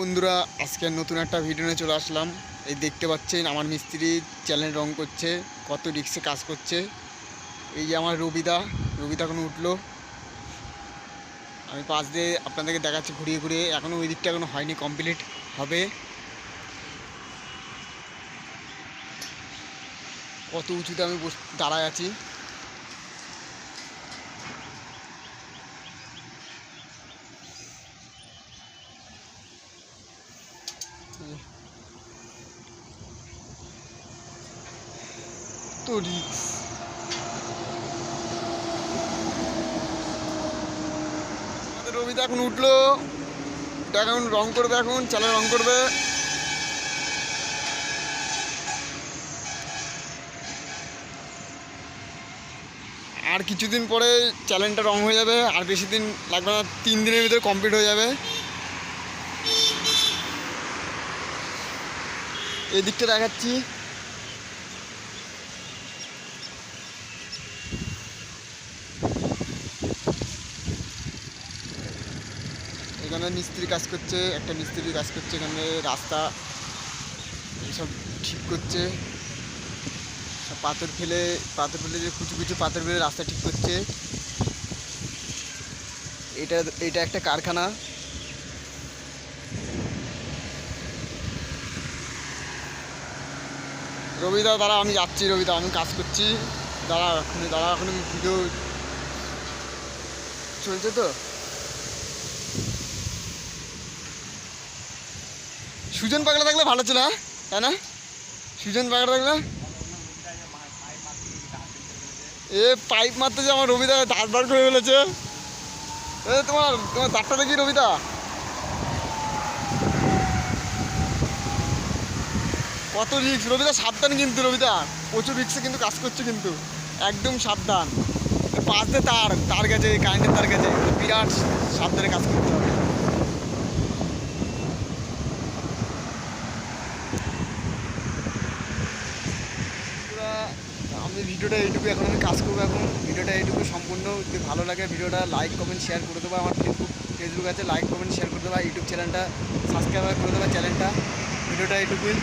বন্ধুরা, আজকে নতুন একটা ভিডিও নিয়ে চলে আসলাম। এই দেখতে পাচ্ছেন আমার মিস্ত্রি চ্যানেল রং করছে, কত রিক্সে কাজ করছে। এই যে আমার রবিদা এখন উঠলো। আমি পাশ দিয়ে আপনাদেরকে দেখাচ্ছি ঘুরিয়ে ঘুরিয়ে। এখনও ওই দিকটা এখনও হয়নি, কমপ্লিট হবে। কত উঁচুতে আমি দাঁড়ায় আছি। তো রিক্স। আমাদের রবিদা এখন উঠলো, এটা এখন রং করবে, এখন চ্যানেল রং করবে। আর কিছুদিন পরে চ্যানেলটা রং হয়ে যাবে, আর বেশি দিন লাগবে না, 3 দিনের ভিতরে কমপ্লিট হয়ে যাবে। এই দিকটা দেখাচ্ছি। এখানে মিস্ত্রি কাজ করছে, একটা মিস্ত্রি কাজ করছে এখানে, রাস্তা এইসব ঠিক করছে। সব পাথর ফেলে যে কুচু কুচু পাথর ফেলে রাস্তা ঠিক করছে। এটা একটা কারখানা। রবিদা দাঁড়া, আমি যাচ্ছি। রবিদা, আমি কাজ করছি। দাঁড়া এখন ভিডিও চলছে তো। সুজন পাগলা থাকলে ভালো ছিল, হ্যাঁ তাই না? সুজন পাগলা থাকলে পাইপ মারতে যে আমার রবিদা দাঁত বার করে ফেলেছে। তোমার দাঁতটা দেখি রবিদা। কত রিক্স রবিদা, সাবধান কিন্তু রবিদা, প্রচুর রিক্সে কিন্তু কাজ করছে, কিন্তু একদম সাবধান। পাশ দিয়ে তার গেছে, কারেন্টের তার গেছে, বিরাট সাবধানে কাজ করতে হবে। আমি ভিডিওটা এইটুকু, এখন আমি কাজ করবো। এখন ভিডিওটা এইটুকু সম্পূর্ণ। যদি ভালো লাগে ভিডিওটা লাইক কমেন্ট শেয়ার করে দেবো। আমার ফেসবুক আছে, লাইক কমেন্ট শেয়ার করে দেবো। ইউটিউব চ্যানেলটা সাবস্ক্রাইব করে দেবো চ্যানেলটা। ভিডিওটা এইটুকুই।